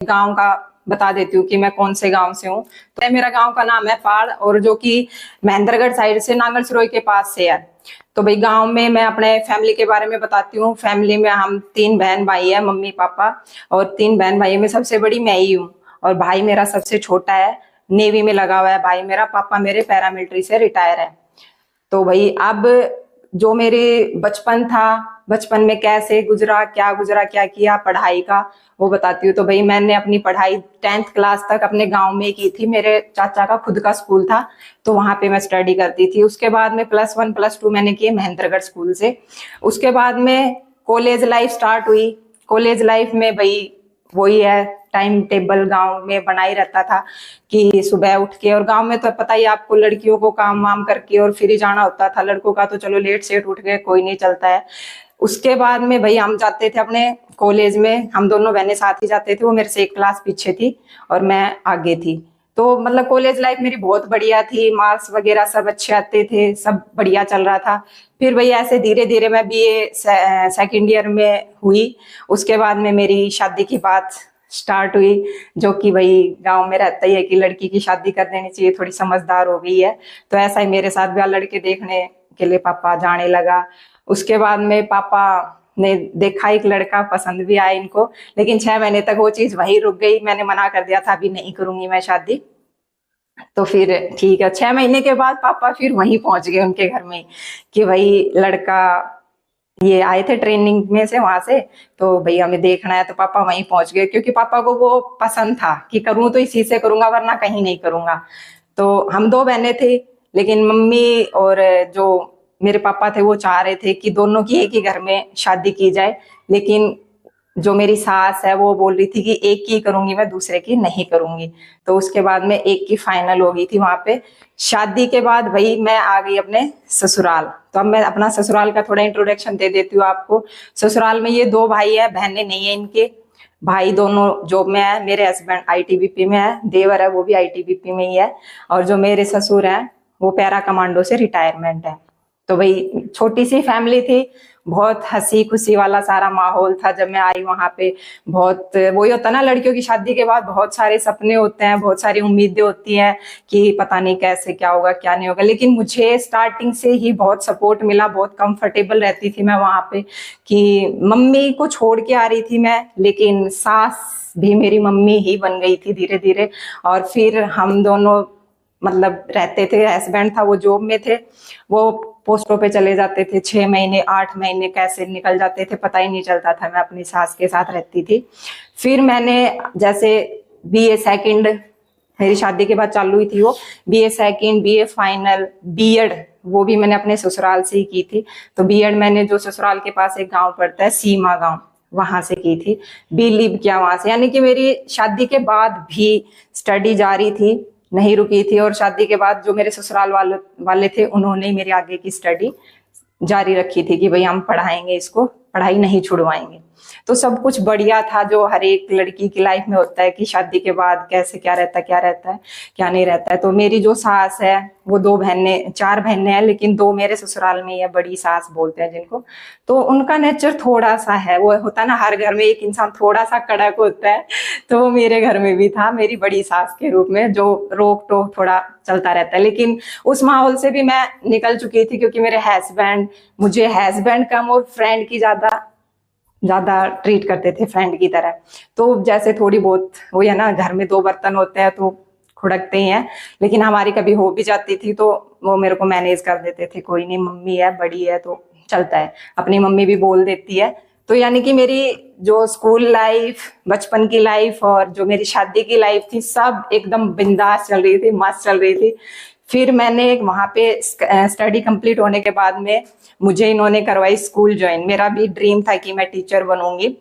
गांव का बता देती हूँ कि मैं कौन से गांव से हूँ। तो मेरा गांव का नाम है पाड़, और जो कि महेंद्रगढ़ साइड से नांगल सिरोई के पास से है। तो भाई गांव में मैं अपने फैमिली के बारे में बताती हूँ। फैमिली में हम 3 बहन भाई है, मम्मी पापा, और 3 बहन भाई में सबसे बड़ी मैं ही हूँ, और भाई मेरा सबसे छोटा है, नेवी में लगा हुआ है भाई मेरा। पापा मेरे पैरामिलिट्री से रिटायर है। तो भाई अब जो मेरे बचपन था, बचपन में कैसे गुजरा, क्या किया पढ़ाई का, वो बताती हूँ। तो भाई मैंने अपनी पढ़ाई 10th क्लास तक अपने गांव में की थी। मेरे चाचा का खुद का स्कूल था, तो वहां पे मैं स्टडी करती थी। उसके बाद में +1 +2 मैंने किए महेंद्रगढ़ स्कूल से। उसके बाद में कॉलेज लाइफ स्टार्ट हुई। कॉलेज लाइफ में भाई वही है, टाइम टेबल गांव में बना ही रहता था कि सुबह उठ के, और गांव में तो पता ही आपको, लड़कियों को काम वाम करके और फिर ही जाना होता था। लड़कों का तो चलो लेट सेट उठ गए, कोई नहीं चलता है। उसके बाद में भाई हम जाते थे अपने कॉलेज में, हम दोनों बहनें साथ ही जाते थे। वो मेरे से 1 क्लास पीछे थी और मैं आगे थी। तो मतलब कॉलेज लाइफ मेरी बहुत बढ़िया थी, मार्क्स वगैरह सब अच्छे आते थे, सब बढ़िया चल रहा था। फिर भाई ऐसे धीरे धीरे मैं बीए सेकंड ईयर में हुई। उसके बाद में मेरी शादी की बात स्टार्ट हुई, जो कि भाई गांव में रहता ही है कि लड़की की शादी कर देनी चाहिए, थोड़ी समझदार हो गई है। तो ऐसा ही मेरे साथ भी लड़के देखने के लिए पापा जाने लगा। उसके बाद में पापा ने देखा एक लड़का, पसंद भी आया इनको, लेकिन 6 महीने तक वो चीज वहीं रुक गई। मैंने मना कर दिया था, अभी नहीं करूंगी मैं शादी। तो फिर ठीक है, 6 महीने के बाद पापा फिर वहीं पहुंच गए उनके घर में कि भाई लड़का, ये आए थे ट्रेनिंग में से वहां से, तो भैया हमें देखना है। तो पापा वहीं पहुंच गए, क्योंकि पापा को वो पसंद था कि करूं तो इसी से करूंगा, वरना कहीं नहीं करूंगा। तो हम 2 बहनें थे, लेकिन मम्मी और जो मेरे पापा थे वो चाह रहे थे कि दोनों की एक ही घर में शादी की जाए। लेकिन जो मेरी सास है वो बोल रही थी कि एक की करूंगी मैं, दूसरे की नहीं करूंगी। तो उसके बाद में एक की फाइनल हो गई थी वहां पे। शादी के बाद भाई मैं आ गई अपने ससुराल। तो अब मैं अपना ससुराल का थोड़ा इंट्रोडक्शन दे देती हूँ आपको। ससुराल में ये 2 भाई है, बहनें नहीं है इनके। भाई दोनों जॉब में है, मेरे हस्बैंड आईटीबीपी में है, देवर है वो भी आईटीबीपी में ही है, और जो मेरे ससुर हैं वो पैरा कमांडो से रिटायरमेंट है। तो भाई छोटी सी फैमिली थी, बहुत हंसी खुशी वाला सारा माहौल था जब मैं आई वहां पे। बहुत वही होता ना, लड़कियों की शादी के बाद बहुत सारे सपने होते हैं, बहुत सारी उम्मीदें होती हैं कि पता नहीं कैसे क्या होगा क्या नहीं होगा। लेकिन मुझे स्टार्टिंग से ही बहुत सपोर्ट मिला, बहुत कंफर्टेबल रहती थी मैं वहां पे, कि मम्मी को छोड़ के आ रही थी मैं, लेकिन सास भी मेरी मम्मी ही बन गई थी धीरे धीरे। और फिर हम दोनों मतलब रहते थे, हस्बैंड था वो जॉब में थे, वो पोस्टों पे चले जाते थे। 6 महीने 8 महीने कैसे निकल जाते थे पता ही नहीं चलता था। मैं अपनी सास के साथ रहती थी। फिर मैंने जैसे बीए सेकंड, मेरी शादी के बाद चालू हुई थी वो, BA second, BA final, BEd वो भी मैंने अपने ससुराल से ही की थी। तो बीएड मैंने जो ससुराल के पास एक गांव पड़ता है सीमा गांव, वहां से की थी। बी लिव किया वहां से, यानी कि मेरी शादी के बाद भी स्टडी जारी थी, नहीं रुकी थी। और शादी के बाद जो मेरे ससुराल वाले थे उन्होंने मेरी आगे की स्टडी जारी रखी थी कि भाई हम पढ़ाएंगे इसको, पढ़ाई नहीं छुड़वाएंगे। तो सब कुछ बढ़िया था, जो हर एक लड़की की लाइफ में होता है कि शादी के बाद कैसे क्या रहता है, क्या नहीं रहता है। तो मेरी जो सास है वो 2 बहनें, 4 बहनें हैं, लेकिन 2 मेरे ससुराल में ही है, बड़ी सास बोलते हैं जिनको। तो उनका नेचर थोड़ा सा है, वो होता है ना हर घर में एक इंसान थोड़ा सा कड़क होता है, तो वो मेरे घर में भी था, मेरी बड़ी सास के रूप में, जो रोक टोक थोड़ा चलता रहता है। लेकिन उस माहौल से भी मैं निकल चुकी थी, क्योंकि मेरे हस्बैंड मुझे हस्बैंड कम और फ्रेंड की ज्यादा ट्रीट करते थे, फ्रेंड की तरह। तो जैसे थोड़ी बहुत वो है ना, घर में 2 बर्तन होते हैं तो खुड़कते ही हैं, लेकिन हमारी कभी हो भी जाती थी तो वो मेरे को मैनेज कर देते थे, कोई नहीं मम्मी है, बड़ी है तो चलता है। अपनी मम्मी भी बोल देती है। तो यानी कि मेरी जो स्कूल लाइफ, बचपन की लाइफ और जो मेरी शादी की लाइफ थी, सब एकदम बिंदास चल रही थी, मस्त चल रही थी। फिर मैंने वहां पे स्टडी कंप्लीट होने के बाद में मुझे इन्होंने करवाई स्कूल ज्वाइन। मेरा भी ड्रीम था कि मैं टीचर बनूंगी।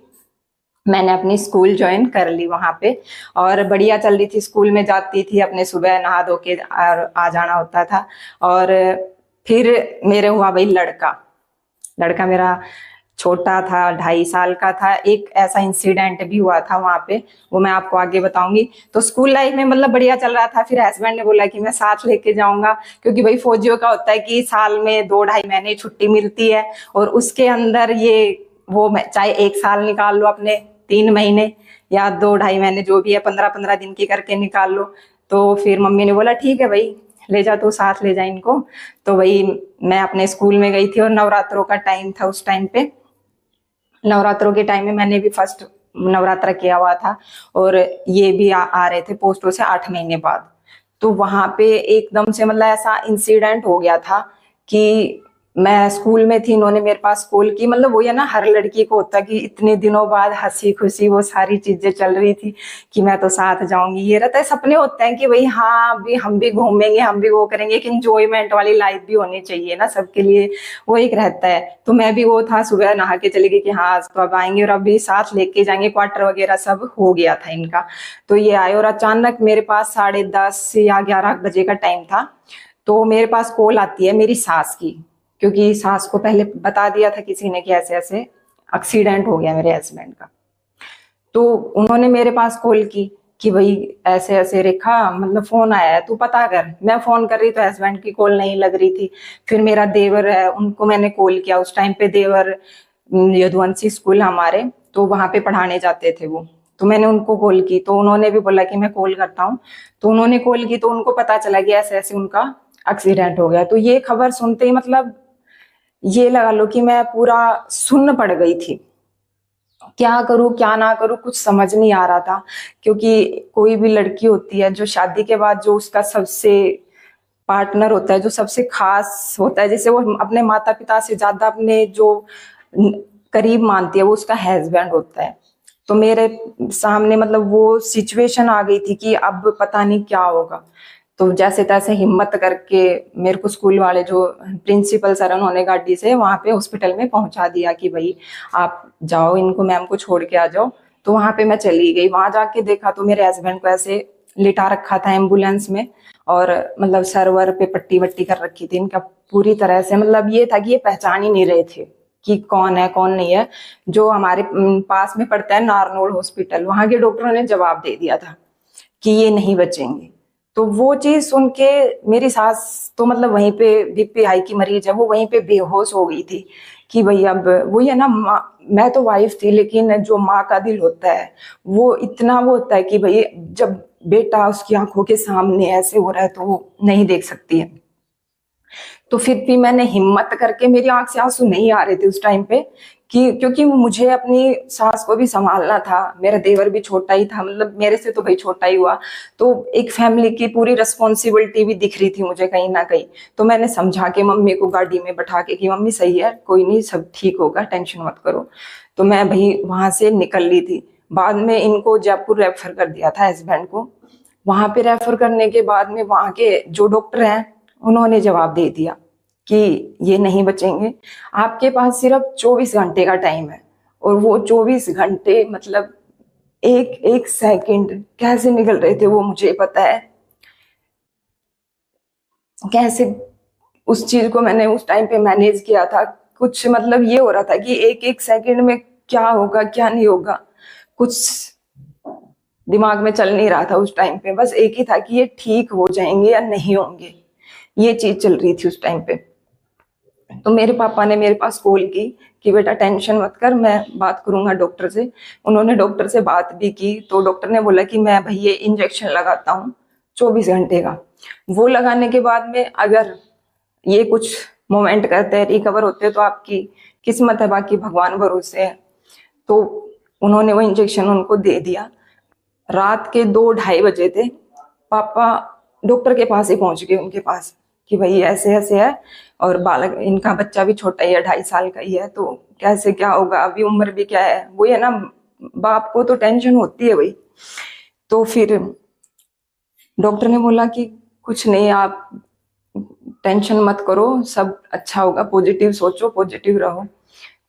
मैंने अपनी स्कूल ज्वाइन कर ली वहां पे, और बढ़िया चल रही थी। स्कूल में जाती थी, अपने सुबह नहा धो के आ जाना होता था। और फिर मेरे हुआ भाई लड़का। लड़का मेरा छोटा था, 2.5 साल का था। एक ऐसा इंसिडेंट भी हुआ था वहां पे, वो मैं आपको आगे बताऊंगी। तो स्कूल लाइफ में मतलब बढ़िया चल रहा था। फिर हस्बैंड ने बोला कि मैं साथ लेके जाऊंगा, क्योंकि भाई फौजियों का होता है कि साल में 2-2.5 महीने छुट्टी मिलती है, और उसके अंदर ये वो चाहे 1 साल निकाल लो अपने 3 महीने, या 2 ढाई महीने जो भी है 15-15 दिन की करके निकाल लो। तो फिर मम्मी ने बोला ठीक है भाई ले जा, तो साथ ले जा इनको। तो वही मैं अपने स्कूल में गई थी और नवरात्रों का टाइम था उस टाइम पे। नवरात्रों के टाइम में मैंने भी फर्स्ट नवरात्रा किया हुआ था, और ये भी आ रहे थे पोस्टों से 8 महीने बाद। तो वहां पे एकदम से मतलब ऐसा इंसिडेंट हो गया था कि मैं स्कूल में थी, इन्होंने मेरे पास कॉल की। मतलब वो है ना, हर लड़की को होता है कि इतने दिनों बाद हंसी खुशी वो सारी चीजें चल रही थी कि मैं तो साथ जाऊंगी। ये रहता है, सपने होते हैं कि भाई हाँ अभी हम भी घूमेंगे, हम भी वो करेंगे, एक इंजॉयमेंट वाली लाइफ भी होनी चाहिए ना सबके लिए, वो एक रहता है। तो मैं भी वो था, सुबह नहा के चली गई कि हाँ आज तो अब आएंगे और अभी साथ लेके जाएंगे, क्वार्टर वगैरह सब हो गया था इनका। तो ये आए और अचानक मेरे पास 10:30 या 11 बजे का टाइम था। तो मेरे पास कॉल आती है मेरी सास की, क्योंकि सास को पहले बता दिया था किसी ने कि ऐसे ऐसे एक्सीडेंट हो गया मेरे हस्बैंड का। तो उन्होंने मेरे पास कॉल की कि भाई ऐसे ऐसे रेखा मतलब फोन आया है तू पता कर। मैं फोन कर रही तो हस्बैंड की कॉल नहीं लग रही थी। फिर मेरा देवर है, उनको मैंने कॉल किया। उस टाइम पे देवर यदुवंशी स्कूल हमारे, तो वहां पे पढ़ाने जाते थे वो। तो मैंने उनको कॉल की, तो उन्होंने भी बोला कि मैं कॉल करता हूँ। तो उन्होंने कॉल की, तो उनको पता चला कि ऐसे ऐसे उनका एक्सीडेंट हो गया। तो ये खबर सुनते ही मतलब ये लगा लो कि मैं पूरा सुन्न पड़ गई थी। क्या करूं क्या ना करूं कुछ समझ नहीं आ रहा था, क्योंकि कोई भी लड़की होती है जो शादी के बाद जो उसका सबसे पार्टनर होता है, जो सबसे खास होता है, जैसे वो अपने माता पिता से ज्यादा अपने जो करीब मानती है, वो उसका हस्बैंड होता है। तो मेरे सामने मतलब वो सिचुएशन आ गई थी कि अब पता नहीं क्या होगा। तो जैसे तैसे हिम्मत करके मेरे को स्कूल वाले जो प्रिंसिपल सर, उन्होंने गाड़ी से वहां पे हॉस्पिटल में पहुंचा दिया कि भाई आप जाओ, इनको मैम को छोड़ के आ जाओ। तो वहां पे मैं चली गई, वहां जाके देखा तो मेरे हस्बैंड को ऐसे लिटा रखा था एम्बुलेंस में, और मतलब सर्वर पे पट्टी वट्टी कर रखी थी इनका पूरी तरह से। मतलब ये था कि ये पहचान ही नहीं रहे थे कि कौन है कौन नहीं है। जो हमारे पास में पड़ता है नारनौल हॉस्पिटल, वहां के डॉक्टरों ने जवाब दे दिया था कि ये नहीं बचेंगे। तो वो चीज सुन के मेरी सास तो मतलब वहीं पे, बीपी हाई की मरीज है वो, वहीं पे बेहोश हो गई थी कि भाई अब वही है ना, मैं तो वाइफ थी, लेकिन जो माँ का दिल होता है वो इतना वो होता है कि भाई जब बेटा उसकी आंखों के सामने ऐसे हो रहा है तो वो नहीं देख सकती है। तो फिर भी मैंने हिम्मत करके, मेरी आंख से आंसू नहीं आ रहे थे उस टाइम पे, कि क्योंकि मुझे अपनी सास को भी संभालना था, मेरा देवर भी छोटा ही था, मतलब मेरे से तो भाई छोटा ही हुआ। तो एक फैमिली की पूरी रिस्पॉन्सिबिलिटी भी दिख रही थी मुझे कहीं ना कहीं। तो मैंने समझा के मम्मी को गाड़ी में बैठा के कि मम्मी सही है, कोई नहीं, सब ठीक होगा, टेंशन मत करो। तो मैं भाई वहां से निकल ली थी। बाद में इनको जयपुर रेफर कर दिया था हस्बैंड को। वहां पे रेफर करने के बाद में वहां के जो डॉक्टर हैं, उन्होंने जवाब दे दिया कि ये नहीं बचेंगे, आपके पास सिर्फ 24 घंटे का टाइम है। और वो 24 घंटे मतलब एक एक सेकंड कैसे निकल रहे थे वो मुझे पता है। कैसे उस चीज को मैंने उस टाइम पे मैनेज किया था, कुछ मतलब ये हो रहा था कि एक एक सेकंड में क्या होगा क्या नहीं होगा, कुछ दिमाग में चल नहीं रहा था उस टाइम पे। बस एक ही था कि ये ठीक हो जाएंगे या नहीं होंगे, ये चीज चल रही थी उस टाइम पे। तो मेरे पापा ने मेरे पास कॉल की कि बेटा टेंशन मत कर, मैं बात करूंगा डॉक्टर से। उन्होंने डॉक्टर से बात भी की, तो डॉक्टर ने बोला कि मैं भाई ये इंजेक्शन लगाता हूँ 24 घंटे का। वो लगाने के बाद में अगर ये कुछ मोमेंट करते हैं, रिकवर होते हैं, तो आपकी किस्मत है, बाकी भगवान भरोसे है। तो उन्होंने वो इंजेक्शन उनको दे दिया। रात के 2 ढाई बजे थे, पापा डॉक्टर के पास ही पहुंच गए उनके पास कि भाई ऐसे ऐसे है, और बालक इनका बच्चा भी छोटा ही है, 2.5 साल का ही है, तो कैसे क्या होगा, अभी उम्र भी क्या है, वो है ना, बाप को तो टेंशन होती है भाई। तो फिर डॉक्टर ने बोला कि कुछ नहीं, आप टेंशन मत करो, सब अच्छा होगा, पॉजिटिव सोचो, पॉजिटिव रहो।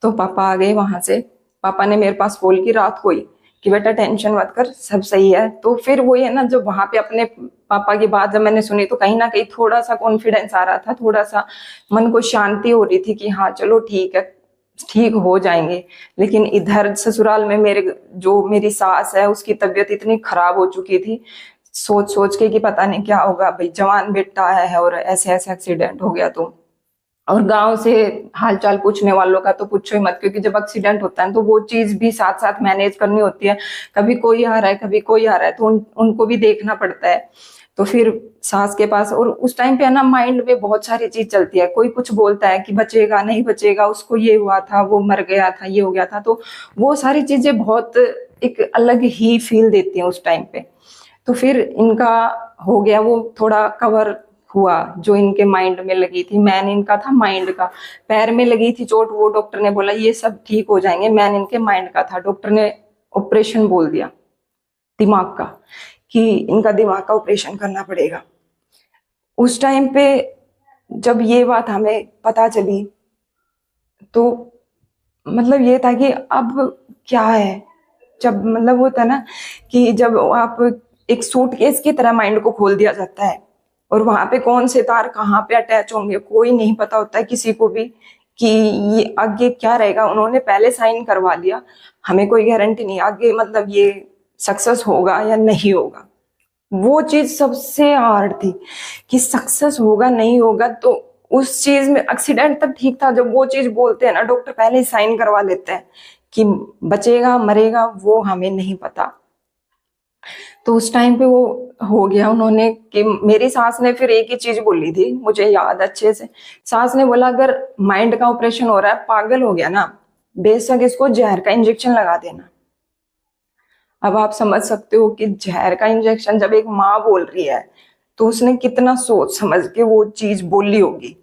तो पापा आ गए वहां से। पापा ने मेरे पास कॉल की रात को ही कि बेटा टेंशन मत कर, सब सही है। तो फिर वही है ना, जब वहां पे अपने पापा की बात जब मैंने सुनी, तो कहीं ना कहीं थोड़ा सा कॉन्फिडेंस आ रहा था, थोड़ा सा मन को शांति हो रही थी कि हाँ चलो ठीक है, ठीक हो जाएंगे। लेकिन इधर ससुराल में मेरे जो मेरी सास है, उसकी तबीयत इतनी खराब हो चुकी थी, सोच सोच के कि पता नहीं क्या होगा भाई, जवान बेटा है और ऐसे ऐसे एक्सीडेंट हो गया। तो और गांव से हालचाल पूछने वालों का तो पूछो ही मत, क्योंकि जब एक्सीडेंट होता है तो वो चीज भी साथ साथ मैनेज करनी होती है। कभी कोई आ रहा है, कभी कोई आ रहा है, तो उनको भी देखना पड़ता है। तो फिर सास के पास, और उस टाइम पे है ना माइंड में बहुत सारी चीज चलती है। कोई कुछ बोलता है कि बचेगा नहीं बचेगा, उसको ये हुआ था, वो मर गया था, ये हो गया था, तो वो सारी चीजें बहुत एक अलग ही फील देती हैं उस टाइम पे। तो फिर इनका हो गया, वो थोड़ा कवर हुआ। जो इनके माइंड में लगी थी, मैन इनका था माइंड का। पैर में लगी थी चोट, वो डॉक्टर ने बोला ये सब ठीक हो जाएंगे, मैन इनके माइंड का था। डॉक्टर ने ऑपरेशन बोल दिया दिमाग का, कि इनका दिमाग का ऑपरेशन करना पड़ेगा। उस टाइम पे जब ये बात हमें पता चली तो मतलब ये था कि अब क्या है। जब मतलब वो था ना कि जब आप एक सूटकेस की तरह माइंड को खोल दिया जाता है, और वहां पे कौन से तार कहाँ पे अटैच होंगे कोई नहीं पता होता है किसी को भी, कि ये आगे क्या रहेगा। उन्होंने पहले साइन करवा लिया, हमें कोई गारंटी नहीं आगे मतलब ये सक्सेस होगा या नहीं होगा। वो चीज सबसे हार्ड थी कि सक्सेस होगा नहीं होगा। तो उस चीज में एक्सीडेंट तक ठीक था, जब वो चीज बोलते हैं ना डॉक्टर पहले ही साइन करवा लेते हैं कि बचेगा मरेगा वो हमें नहीं पता। तो उस टाइम पे वो हो गया। उन्होंने कि मेरी सास ने फिर एक ही चीज बोली थी, मुझे याद अच्छे से। सास ने बोला अगर माइंड का ऑपरेशन हो रहा है, पागल हो गया ना, बेशक इसको जहर का इंजेक्शन लगा देना। अब आप समझ सकते हो कि जहर का इंजेक्शन जब एक माँ बोल रही है तो उसने कितना सोच समझ के वो चीज बोली होगी।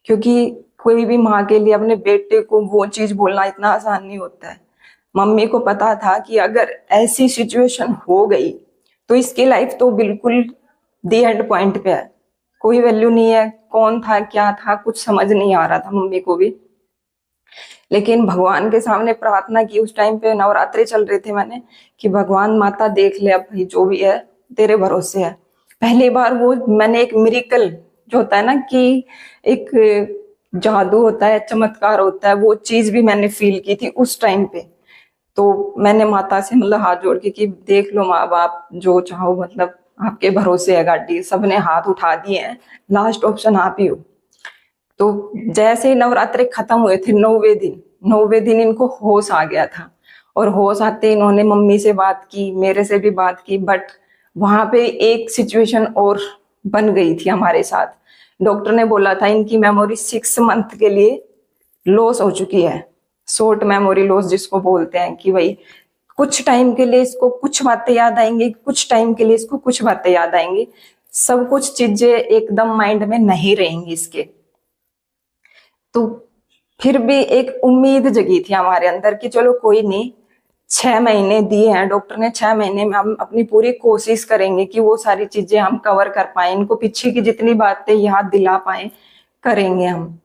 क्योंकि कोई भी माँ के लिए अपने बेटे को वो चीज बोलना इतना आसान नहीं होता है। मम्मी को पता था कि अगर ऐसी सिचुएशन हो गई तो इसकी लाइफ तो बिल्कुल दी एंड पॉइंट पे है, कोई वैल्यू नहीं है। कौन था क्या था कुछ समझ नहीं आ रहा था मम्मी को भी। लेकिन भगवान के सामने प्रार्थना की। उस टाइम पे नवरात्रे चल रहे थे मैंने, कि भगवान माता देख ले, अब भाई जो भी है तेरे भरोसे है। पहली बार वो मैंने एक मिरेकल जो होता है ना कि एक जादू होता है, चमत्कार होता है, वो चीज भी मैंने फील की थी उस टाइम पे। तो मैंने माता से मतलब हाथ जोड़ के कि देख लो माँ बाप जो चाहो, मतलब आपके भरोसे है गाड़ी। सबने हाथ उठा दिए हैं, लास्ट ऑप्शन आप ही हो। तो जैसे ही नवरात्रे खत्म हुए थे 9वें दिन इनको होश आ गया था। और होश आते इन्होंने मम्मी से बात की, मेरे से भी बात की। बट वहां पे एक सिचुएशन और बन गई थी हमारे साथ। डॉक्टर ने बोला था इनकी मेमोरी 6 मंथ के लिए लॉस हो चुकी है। शॉर्ट मेमोरी लॉस जिसको बोलते हैं, कि भाई कुछ टाइम के लिए इसको कुछ बातें याद आएंगी, कुछ टाइम के लिए इसको कुछ बातें याद आएंगी, सब कुछ चीजें एकदम माइंड में नहीं रहेंगी इसके। तो फिर भी एक उम्मीद जगी थी हमारे अंदर कि चलो कोई नहीं, 6 महीने दिए हैं डॉक्टर ने, 6 महीने में हम अपनी पूरी कोशिश करेंगे कि वो सारी चीजें हम कवर कर पाए, इनको पीछे की जितनी बातें याद दिला पाए करेंगे हम।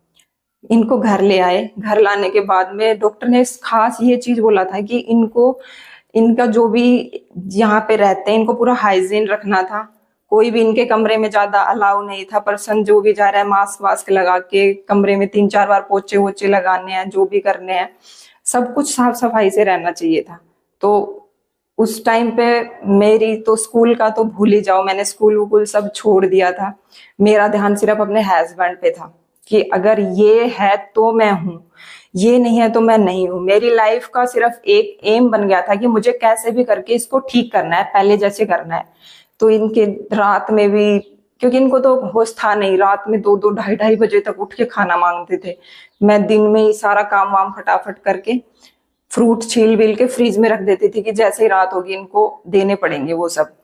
इनको घर ले आए। घर लाने के बाद में डॉक्टर ने खास ये चीज बोला था कि इनको, इनका जो भी यहाँ पे रहते हैं इनको पूरा हाइजीन रखना था। कोई भी इनके कमरे में ज्यादा अलाउ नहीं था। पर्सन जो भी जा रहा है मास्क वास्क लगा के कमरे में 3-4 बार पोछे वोचे लगाने हैं, जो भी करने हैं सब कुछ साफ सफाई से रहना चाहिए था। तो उस टाइम पे मेरी तो स्कूल का तो भूल ही जाओ, मैंने स्कूल वूल सब छोड़ दिया था। मेरा ध्यान सिर्फ अपने हस्बैंड पे था कि अगर ये है तो मैं हूँ, ये नहीं है तो मैं नहीं हूँ। मेरी लाइफ का सिर्फ एक एम बन गया था कि मुझे कैसे भी करके इसको ठीक करना है, पहले जैसे करना है। तो इनके रात में भी, क्योंकि इनको तो होश था नहीं, रात में 2-2 ढाई-ढाई बजे तक उठ के खाना मांगते थे। मैं दिन में ही सारा काम वाम फटाफट करके फ्रूट छील बील के फ्रीज में रख देती थी कि जैसे ही रात होगी इनको देने पड़ेंगे वो सब।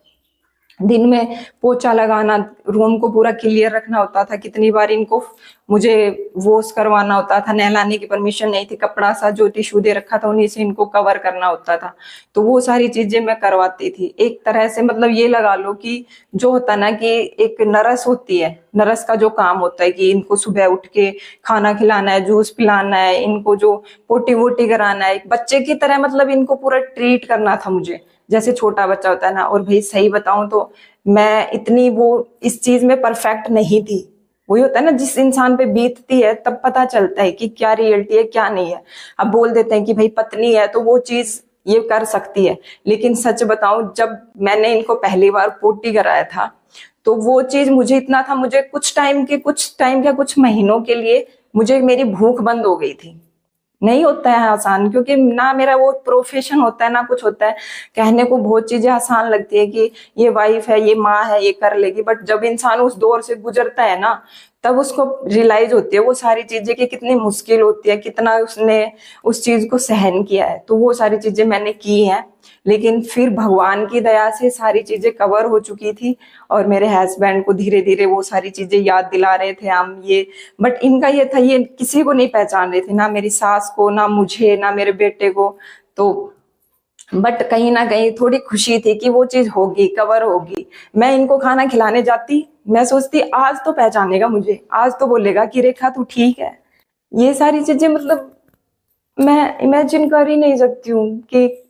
दिन में पोछा लगाना, रूम को पूरा क्लियर रखना होता था। कितनी बार इनको मुझे वॉश करवाना होता था, नहलाने की परमिशन नहीं थी, कपड़ा सा जो टिश्यू दे रखा था उन्हीं से इनको कवर करना होता था। तो वो सारी चीजें मैं करवाती थी। एक तरह से मतलब ये लगा लो कि जो होता ना कि एक नर्स होती है, नर्स का जो काम होता है कि इनको सुबह उठ के खाना खिलाना है, जूस पिलाना है, इनको जो पोटी वोटी कराना है, एक बच्चे की तरह मतलब इनको पूरा ट्रीट करना था मुझे, जैसे छोटा बच्चा होता है ना। और भाई सही बताऊं तो मैं इतनी वो इस चीज में परफेक्ट नहीं थी। वही होता है ना जिस इंसान पे बीतती है तब पता चलता है कि क्या रियलिटी है क्या नहीं है। अब बोल देते हैं कि भाई पत्नी है तो वो चीज ये कर सकती है, लेकिन सच बताऊं जब मैंने इनको पहली बार पोटी कराया था तो वो चीज मुझे इतना था, मुझे कुछ टाइम क्या कुछ महीनों के लिए मुझे मेरी भूख बंद हो गई थी। नहीं होता है आसान, क्योंकि ना मेरा वो प्रोफेशन होता है ना कुछ होता है। कहने को बहुत चीजें आसान लगती है कि ये वाइफ है, ये माँ है, ये कर लेगी, बट जब इंसान उस दौर से गुजरता है ना, तब उसको रियलाइज होती है वो सारी चीजें कि कितनी मुश्किल होती है, कितना उसने उस चीज को सहन किया है। तो वो सारी चीजें मैंने की हैं, लेकिन फिर भगवान की दया से सारी चीजें कवर हो चुकी थी। और मेरे हस्बैंड को धीरे धीरे वो सारी चीजें याद दिला रहे थे हम ये, बट इनका ये था, ये किसी को नहीं पहचान रहे थे, ना मेरी सास को, ना मुझे, ना मेरे बेटे को। तो बट कहीं ना कहीं थोड़ी खुशी थी कि वो चीज होगी, कवर होगी। मैं इनको खाना खिलाने जाती, मैं सोचती आज तो पहचानेगा मुझे, आज तो बोलेगा कि रेखा तू ठीक है। ये सारी चीजें मतलब मैं इमेजिन कर ही नहीं सकती हूँ कि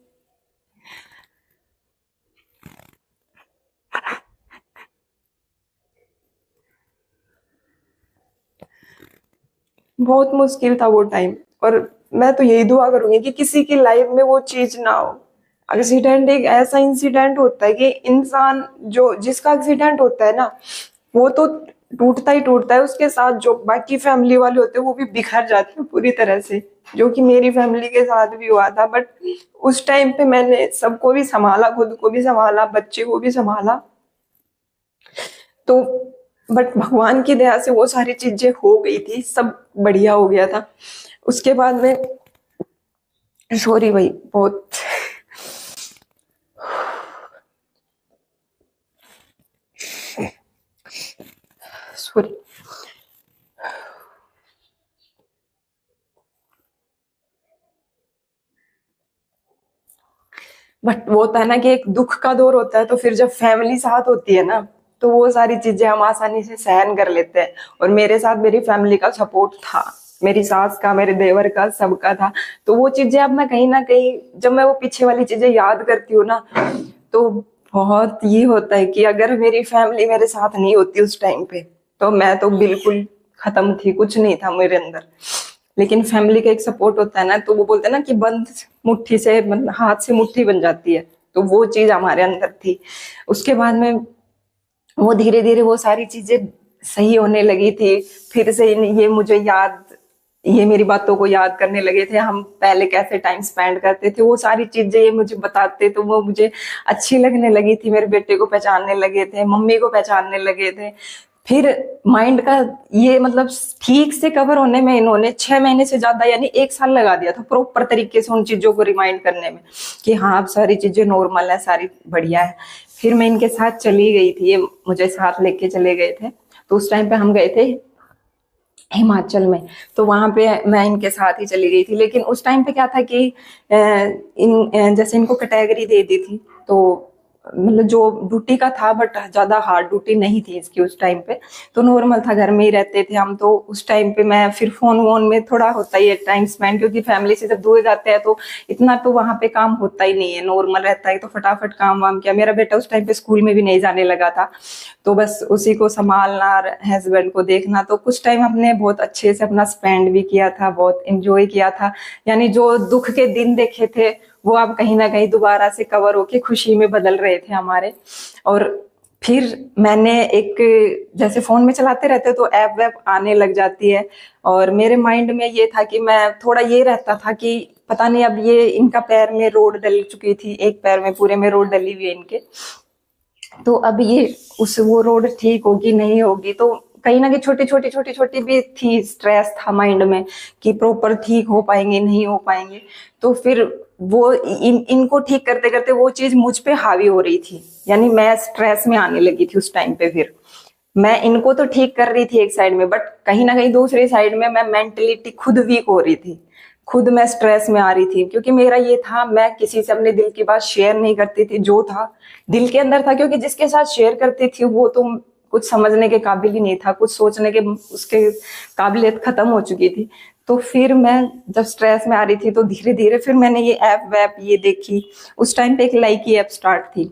बहुत मुश्किल था वो टाइम। और मैं तो यही दुआ करूंगी कि किसी की लाइफ में वो चीज ना हो। एक्सीडेंट एक ऐसा इंसिडेंट होता है कि इंसान जो जिसका एक्सीडेंट होता है ना, वो तो टूटता है, उसके साथ जो बाकी फैमिली वाले होते हैं वो भी बिखर जाते हैं पूरी तरह से, जो कि मेरी फैमिली के साथ भी हुआ था। बट उस टाइम पे मैंने सबको भी संभाला, खुद को भी संभाला, बच्चे को भी संभाला। तो बट भगवान की दया से वो सारी चीजें हो गई थी, सब बढ़िया हो गया था। उसके बाद में सॉरी भाई, बहुत सॉरी। बट वो होता है ना कि एक दुख का दौर होता है, तो फिर जब फैमिली साथ होती है ना, तो वो सारी चीजें हम आसानी से सहन कर लेते हैं। और मेरे साथ मेरी फैमिली का सपोर्ट था, मेरी सास का, मेरे देवर का, सबका था। तो वो चीजें अब मैं कहीं ना कहीं, जब मैं वो पीछे वाली चीजें याद करती हूँ ना, तो बहुत ये होता है कि अगर मेरी फैमिली मेरे साथ नहीं होती उस टाइम पे, तो मैं तो बिल्कुल खत्म थी, कुछ नहीं था मेरे अंदर। लेकिन फैमिली का एक सपोर्ट होता है ना, तो वो बोलते हैं ना कि बंद मुट्ठी से, हाथ से मुट्ठी बन जाती है। तो वो चीज हमारे अंदर थी। उसके बाद में वो धीरे धीरे वो सारी चीजें सही होने लगी थी। फिर से ये मुझे याद, ये मेरी बातों को याद करने लगे थे, हम पहले कैसे टाइम स्पेंड करते थे, वो सारी चीजें ये मुझे बताते, तो वो मुझे अच्छी लगने लगी थी। मेरे बेटे को पहचानने लगे थे, मम्मी को पहचानने लगे थे। फिर माइंड का ये मतलब ठीक से कवर होने में इन्होंने 6 महीने से ज्यादा यानी 1 साल लगा दिया था, प्रॉपर तरीके से उन चीजों को रिमाइंड करने में कि हाँ अब सारी चीजें नॉर्मल है, सारी बढ़िया है। फिर मैं इनके साथ चली गई थी, ये मुझे साथ लेके चले गए थे। तो उस टाइम पे हम गए थे हिमाचल में। तो वहां पे मैं इनके साथ ही चली गई थी। लेकिन उस टाइम पे क्या था कि जैसे इनको कैटेगरी दे दी थी, तो मतलब जो ड्यूटी का था, बट ज्यादा हार्ड ड्यूटी नहीं थी इसकी उस टाइम पे। तो नॉर्मल था, घर में ही रहते थे हम। तो उस टाइम पे मैं फिर फोन वोन में थोड़ा होता ही है टाइम स्पेंड, क्योंकि फैमिली से जब दूर जाते हैं तो इतना तो वहां पे काम होता ही नहीं है, नॉर्मल रहता है, तो फटाफट काम वाम किया। मेरा बेटा उस टाइम पे स्कूल में भी नहीं जाने लगा था, तो बस उसी को संभालना, हस्बैंड को देखना। तो कुछ टाइम हमने बहुत अच्छे से अपना स्पेंड भी किया था, बहुत एंजॉय किया था। यानी जो दुख के दिन देखे थे वो अब कहीं ना कहीं दोबारा से कवर होके खुशी में बदल रहे थे हमारे। और फिर मैंने एक, जैसे फोन में चलाते रहते तो ऐप वैप आने लग जाती है, और मेरे माइंड में ये था कि मैं थोड़ा ये रहता था कि पता नहीं, अब ये इनका पैर में रोड डल चुकी थी, एक पैर में पूरे में रोड डली हुई है इनके। तो अब ये उस वो रोड ठीक होगी नहीं होगी, तो कहीं ना कहीं छोटी छोटी भी थी, स्ट्रेस था माइंड में कि प्रॉपर ठीक हो पाएंगे नहीं हो पाएंगे। तो फिर वो इनको ठीक करते करते वो चीज मुझ पे हावी हो रही थी, यानी मैं स्ट्रेस में आने लगी थी उस टाइम पे। फिर मैं इनको तो ठीक कर रही थी एक साइड में, बट कहीं ना कहीं दूसरी साइड में मैं मेंटलिटी खुद वीक हो रही थी, खुद मैं स्ट्रेस में आ रही थी। क्योंकि मेरा ये था, मैं किसी से अपने दिल की बात शेयर नहीं करती थी, जो था दिल के अंदर था। क्योंकि जिसके साथ शेयर करती थी वो तो कुछ समझने के काबिल ही नहीं था, कुछ सोचने के उसके काबिलियत खत्म हो चुकी थी। तो फिर मैं जब स्ट्रेस में आ रही थी, तो धीरे धीरे फिर मैंने ये ऐप वैप ये देखी। उस टाइम पे एक लाइकी ऐप स्टार्ट थी,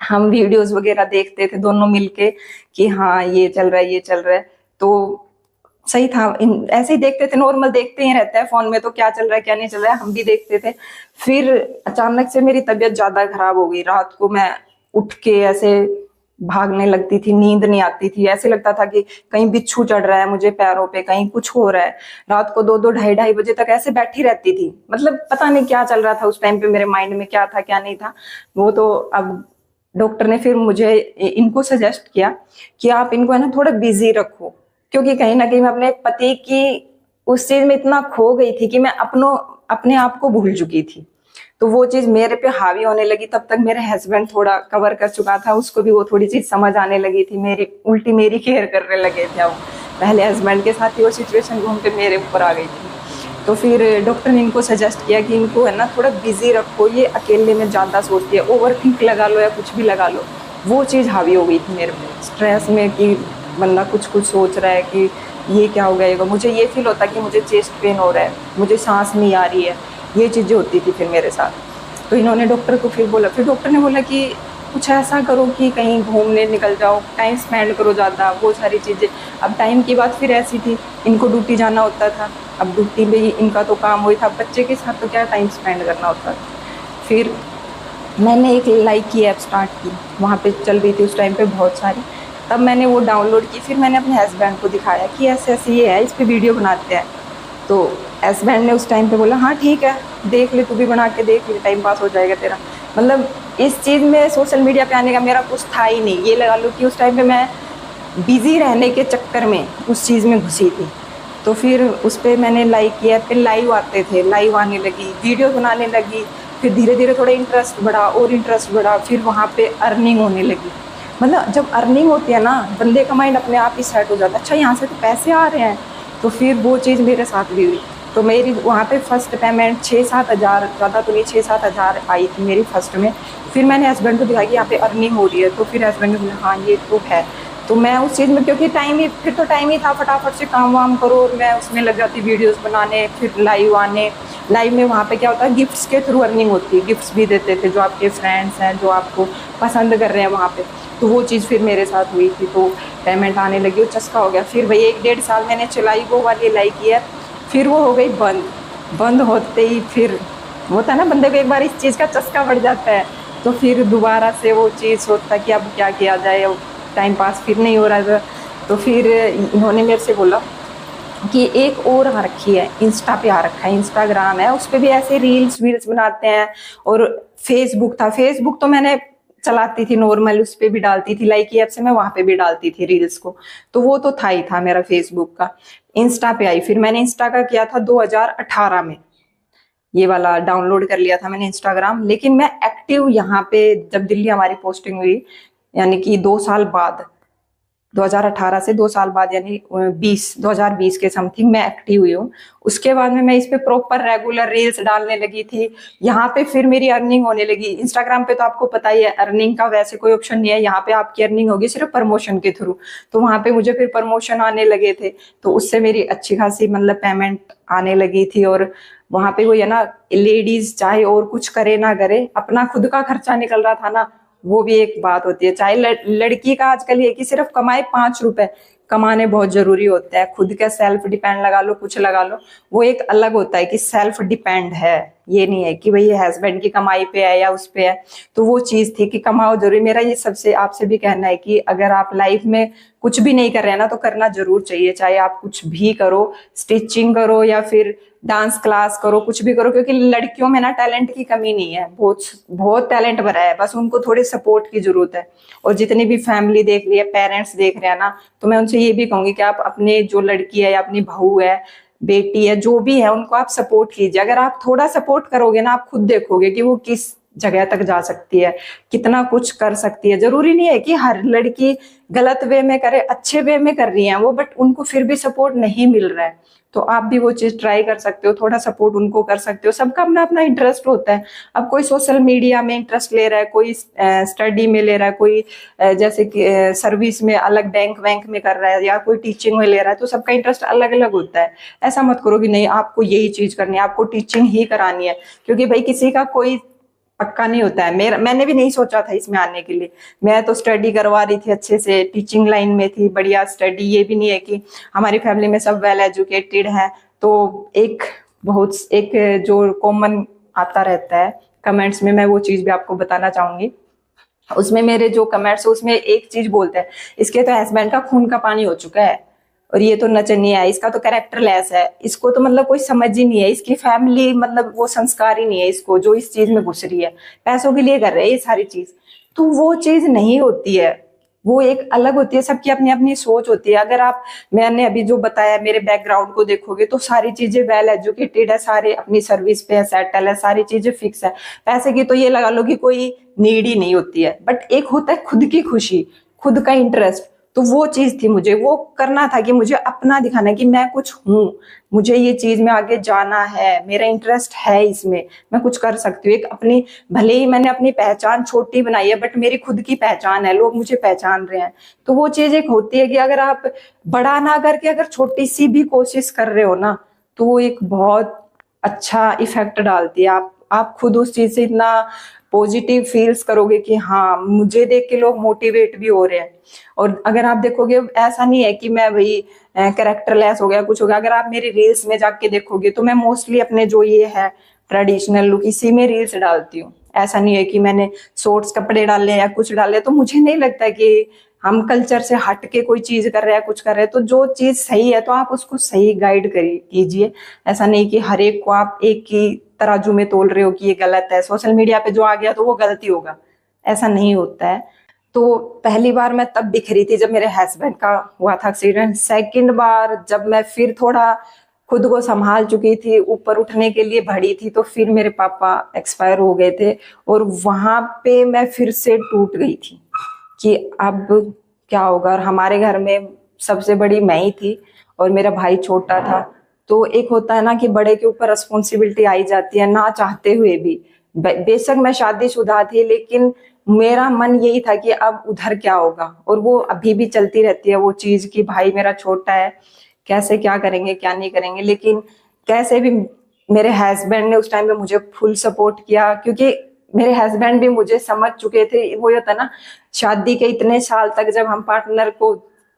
हम वीडियोस वगैरह देखते थे दोनों मिलके कि हाँ ये चल रहा है ये चल रहा है। तो सही था, ऐसे ही देखते थे, नॉर्मल देखते ही रहता है फोन में, तो क्या चल रहा है क्या नहीं चल रहा है हम भी देखते थे। फिर अचानक से मेरी तबीयत ज्यादा खराब हो गई, रात को मैं उठ के ऐसे भागने लगती थी, नींद नहीं आती थी, ऐसे लगता था कि कहीं बिच्छू चढ़ रहा है मुझे पैरों पे, कहीं कुछ हो रहा है। रात को 2-2 ढाई-ढाई बजे तक ऐसे बैठी रहती थी। मतलब पता नहीं क्या चल रहा था उस टाइम पे, मेरे माइंड में क्या था क्या नहीं था वो तो। अब डॉक्टर ने फिर मुझे इनको सजेस्ट किया कि आप इनको है ना थोड़ा बिजी रखो, क्योंकि कहीं ना कहीं मैं अपने पति की उस चीज में इतना खो गई थी कि मैं अपने आप को भूल चुकी थी। तो वो चीज मेरे पे हावी होने लगी। तब तक मेरे हस्बैंड थोड़ा कवर कर चुका था, उसको भी वो थोड़ी चीज समझ आने लगी थी, मेरी उल्टी मेरी केयर करने लगे थे। अब पहले हस्बैंड के साथ ही वो सिचुएशन घूम के मेरे ऊपर आ गई थी। तो फिर डॉक्टर ने इनको सजेस्ट किया कि इनको है ना थोड़ा बिजी रखो, ये अकेले में ज्यादा सोचती है, ओवर थिंक लगा लो या कुछ भी लगा लो। वो चीज हावी हो गई थी मेरे पे, स्ट्रेस में कि बंदा कुछ कुछ सोच रहा है कि ये क्या हो गया। मुझे ये फील होता कि मुझे चेस्ट पेन हो रहा है, मुझे सांस नहीं आ रही है, ये चीजें होती थी फिर मेरे साथ। तो इन्होंने डॉक्टर को फिर बोला, फिर डॉक्टर ने बोला कि कुछ ऐसा करो कि कहीं घूमने निकल जाओ, टाइम स्पेंड करो ज़्यादा, वो सारी चीज़ें। अब टाइम की बात फिर ऐसी थी, इनको ड्यूटी जाना होता था। अब ड्यूटी में ही इनका तो काम वही था, बच्चे के साथ तो क्या टाइम स्पेंड करना होता था। फिर मैंने एक लाइक की ऐप स्टार्ट की, वहाँ पे चल रही थी उस टाइम पे बहुत सारी। तब मैंने वो डाउनलोड की, फिर मैंने अपने हस्बैंड को दिखाया कि ऐसे ऐसे ये है, इस पर वीडियो बनाते हैं। तो हस्बैंड ने उस टाइम पे बोला हाँ ठीक है, देख ले, तू भी बना के देख ले, टाइम पास हो जाएगा तेरा। मतलब इस चीज़ में सोशल मीडिया पे आने का मेरा कुछ था ही नहीं। ये लगा लो कि उस टाइम पे मैं बिजी रहने के चक्कर में उस चीज़ में घुसी थी। तो फिर उस पर मैंने लाइक किया, फिर लाइव आते थे, लाइव आने लगी, वीडियो बनाने लगी। फिर धीरे धीरे थोड़ा इंटरेस्ट बढ़ा और इंटरेस्ट बढ़ा, फिर वहाँ पे अर्निंग होने लगी। मतलब जब अर्निंग होती है ना, बंदे का माइंड अपने आप ही सेट हो जाता है, अच्छा यहाँ से तो पैसे आ रहे हैं। तो फिर वो चीज़ मेरे साथ भी हुई। तो मेरी वहाँ पे फर्स्ट पेमेंट 6-7 हज़ार, ज़्यादा तो नहीं, 6-7 हज़ार आई थी मेरी फर्स्ट में। फिर मैंने हस्बैंड को दिखाया कि यहाँ पे अर्निंग हो रही है। तो फिर हस्बैंड ने बोला हाँ ये तो है। तो मैं उस चीज़ में, क्योंकि फिर तो टाइम ही था, फटाफट से काम वाम करो, और मैं उसमें लग जाती वीडियोस बनाने, फिर लाइव आने। लाइव में वहाँ पे क्या होता है, गिफ्ट्स के थ्रू अर्निंग होती है, गिफ्ट्स भी देते थे जो आपके फ्रेंड्स हैं, जो आपको पसंद कर रहे हैं वहाँ पे। तो वो चीज़ फिर मेरे साथ हुई थी, तो पेमेंट आने लगी, वो चस्का हो गया। फिर वही 1-1.5 साल मैंने चलाई वो वाली लाइक की है, फिर वो हो गई बंद। बंद होते ही फिर होता है ना, बंदे को एक बार इस चीज़ का चस्का बढ़ जाता है, तो फिर दोबारा से वो चीज़ सोचता है कि अब क्या किया जाए, अब टाइम पास फिर नहीं हो रहा था। तो फिर इन्होंने मेरे से बोला कि एक और आ रखी है, इंस्टा पे आ रखा है, इंस्टाग्राम है, उस पर भी ऐसे रील्स वील्स बनाते हैं। और फेसबुक था, फेसबुक तो मैंने चलाती थी नॉर्मल, उस पर भी डालती थी, लाइक ऐप से मैं वहां पे भी डालती थी रील्स को। तो वो तो था ही था मेरा फेसबुक का। इंस्टा पे आई, फिर मैंने इंस्टा का किया था 2018 में, ये वाला डाउनलोड कर लिया था मैंने इंस्टाग्राम। लेकिन मैं एक्टिव यहाँ पे जब दिल्ली हमारी पोस्टिंग हुई, यानी कि 2 साल बाद, 2018 से 2 साल बाद, यानी 2020 के समथिंग मैं एक्टिव हुई हूँ। उसके बाद में मैं इस पे प्रॉपर रेगुलर रील्स डालने लगी थी। यहाँ पे फिर मेरी अर्निंग होने लगी। इंस्टाग्राम पे तो आपको पता ही है, अर्निंग का वैसे कोई ऑप्शन नहीं है, यहाँ पे आपकी अर्निंग होगी सिर्फ प्रमोशन के थ्रू। तो वहाँ पे मुझे फिर प्रमोशन आने लगे थे, तो उससे मेरी अच्छी खासी मतलब पेमेंट आने लगी थी। और वहाँ पे वही है ना, लेडीज चाहे और कुछ करे ना करे, अपना खुद का खर्चा निकल रहा था ना, वो भी एक बात होती है। चाहे लड़की का आजकल ये कि सिर्फ कमाए 5 रुपए, कमाने बहुत जरूरी होता है। खुद का सेल्फ डिपेंड लगा लो, कुछ लगा लो, वो एक अलग होता है कि सेल्फ डिपेंड है। ये नहीं है कि भाई ये हस्बैंड की कमाई पे है या उस पे है। तो वो चीज थी कि कमाओ जरूरी। मेरा ये सबसे आपसे भी कहना है कि अगर आप लाइफ में कुछ भी नहीं कर रहे हैं ना, तो करना जरूर चाहिए। चाहे आप कुछ भी करो, स्टिचिंग करो या फिर डांस क्लास करो, कुछ भी करो, क्योंकि लड़कियों में ना टैलेंट की कमी नहीं है, बहुत बहुत टैलेंट भरा है, बस उनको थोड़े सपोर्ट की जरूरत है। और जितनी भी फैमिली देख रही है, पेरेंट्स देख रहे हैं ना, तो मैं उनसे ये भी कहूंगी कि आप अपने जो लड़की है या अपनी बहू है, बेटी है, जो भी है, उनको आप सपोर्ट कीजिए। अगर आप थोड़ा सपोर्ट करोगे ना, आप खुद देखोगे कि वो किस जगह तक जा सकती है, कितना कुछ कर सकती है। जरूरी नहीं है कि हर लड़की गलत वे में करे, अच्छे वे में कर रही है वो, बट उनको फिर भी सपोर्ट नहीं मिल रहा है। तो आप भी वो चीज ट्राई कर सकते हो, थोड़ा सपोर्ट उनको कर सकते हो। सबका अपना अपना इंटरेस्ट होता है। अब कोई सोशल मीडिया में इंटरेस्ट ले रहा है, कोई स्टडी में ले रहा है, कोई जैसे कि सर्विस में अलग, बैंक वैंक में कर रहा है, या कोई टीचिंग में ले रहा है। तो सबका इंटरेस्ट अलग अलग होता है। ऐसा मत करो कि नहीं आपको यही चीज करनी है, आपको टीचिंग ही करानी है, क्योंकि भाई किसी का कोई पक्का नहीं होता है। मैंने भी नहीं सोचा था इसमें आने के लिए। मैं तो स्टडी करवा रही थी अच्छे से, टीचिंग लाइन में थी, बढ़िया स्टडी। ये भी नहीं है कि हमारी फैमिली में सब वेल एजुकेटेड है। तो एक जो कॉमन आता रहता है कमेंट्स में, मैं वो चीज भी आपको बताना चाहूंगी उसमें मेरे जो कमेंट्स है उसमें एक चीज बोलते हैं, इसके तो हस्बैंड का खून का पानी हो चुका है और ये तो नचनिया है, इसका तो कैरेक्टर लेस है, इसको तो मतलब कोई समझ ही नहीं है, इसकी फैमिली मतलब वो संस्कार ही नहीं है इसको, जो इस चीज में घुस रही है, पैसों के लिए कर रहे हैं ये सारी चीज। तो वो चीज नहीं होती है, वो एक अलग होती है, सबकी अपनी अपनी सोच होती है। अगर आप, मैंने अभी जो बताया मेरे बैकग्राउंड को देखोगे तो सारी चीजें वेल एजुकेटेड है, सारे अपनी सर्विस पे है, सेटल है, सारी चीजें फिक्स है। पैसे की तो ये लगा लो कि कोई नीड ही नहीं होती है, बट एक होता है खुद की खुशी, खुद का इंटरेस्ट। तो वो चीज थी, मुझे वो करना था कि मुझे अपना दिखाना है कि मैं कुछ हूँ, मुझे ये चीज में आगे जाना है, मेरा इंटरेस्ट है इसमें, मैं कुछ कर सकती हूँ। एक अपनी, भले ही मैंने अपनी पहचान छोटी बनाई है बट मेरी खुद की पहचान है, लोग मुझे पहचान रहे हैं। तो वो चीज एक होती है कि अगर आप बड़ा ना करके अगर छोटी सी भी कोशिश कर रहे हो ना, तो वो एक बहुत अच्छा इफेक्ट डालती है। आप खुद उस चीज से इतना पॉजिटिव फील्स करोगे कि हाँ मुझे देख के लोग मोटिवेट भी हो रहे हैं। और अगर आप देखोगे, ऐसा नहीं है कि मैं वही कैरेक्टर लेस हो गया कुछ हो गया, अगर आप मेरी रील्स में जाके देखोगे तो मैं मोस्टली अपने जो ये है ट्रेडिशनल लुक इसी में रील्स डालती हूँ। ऐसा नहीं है कि मैंने शॉर्ट्स कपड़े डाले या कुछ डाले, तो मुझे नहीं लगता कि हम कल्चर से हट के कोई चीज कर रहे हैं, कुछ कर रहे हैं। तो जो चीज सही है तो आप उसको सही गाइड कीजिए। ऐसा नहीं कि हर एक को आप एक ही तराजू में तोल रहे हो कि ये गलत है, सोशल मीडिया पे जो आ गया तो वो गलती होगा, ऐसा नहीं होता है। तो पहली बार मैं तब बिखरी थी जब मेरे हस्बैंड का हुआ था एक्सीडेंट। सेकंड बार जब मैं फिर थोड़ा खुद को संभाल चुकी थी, ऊपर उठने के लिए बढ़ी थी, तो फिर मेरे पापा एक्सपायर हो गए थे। और वहां पे मैं फिर से टूट गई थी कि अब क्या होगा। और हमारे घर में सबसे बड़ी मैं ही थी और मेरा भाई छोटा था। तो एक होता है ना कि बड़े के ऊपर रिस्पॉन्सिबिलिटी आई जाती है ना चाहते हुए भी। बेशक मैं शादीशुदा थी, लेकिन मेरा मन यही था कि अब उधर क्या होगा। और वो अभी भी चलती रहती है वो चीज कि भाई मेरा छोटा है, कैसे क्या करेंगे क्या नहीं करेंगे। लेकिन कैसे भी मेरे हस्बैंड ने उस टाइम पे मुझे फुल सपोर्ट किया, क्योंकि मेरे हस्बैंड भी मुझे समझ चुके थे। वो होता ना, शादी के इतने साल तक जब हम पार्टनर को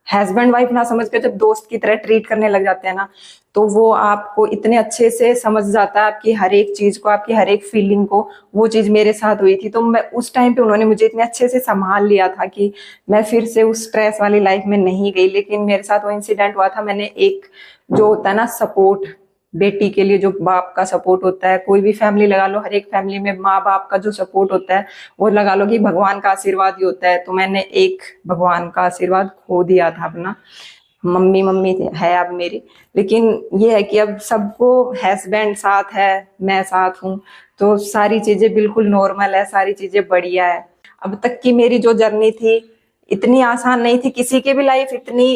हस्बैंड वाइफ ना समझ कर जब दोस्त की तरह ट्रीट करने लग जाते हैं ना, तो वो आपको इतने अच्छे से समझ जाता है, आपकी हर एक चीज को, आपकी हर एक फीलिंग को। वो चीज मेरे साथ हुई थी। तो मैं उस टाइम पे उन्होंने मुझे इतने अच्छे से संभाल लिया था कि मैं फिर से उस स्ट्रेस वाली लाइफ में नहीं गई। लेकिन मेरे साथ वो इंसिडेंट हुआ था, मैंने एक जो होता है ना सपोर्ट, बेटी के लिए जो बाप का सपोर्ट होता है, कोई भी फैमिली लगा लो, हर एक फैमिली में माँ बाप का जो सपोर्ट होता है वो लगा लो कि भगवान का आशीर्वाद ही होता है। तो मैंने एक भगवान का आशीर्वाद खो दिया था अपना। मम्मी मम्मी है अब मेरी, लेकिन ये है कि अब सबको हस्बैंड साथ है, मैं साथ हूँ, तो सारी चीजें बिल्कुल नॉर्मल है, सारी चीजें बढ़िया है। अब तक की मेरी जो जर्नी थी इतनी आसान नहीं थी, किसी की भी लाइफ इतनी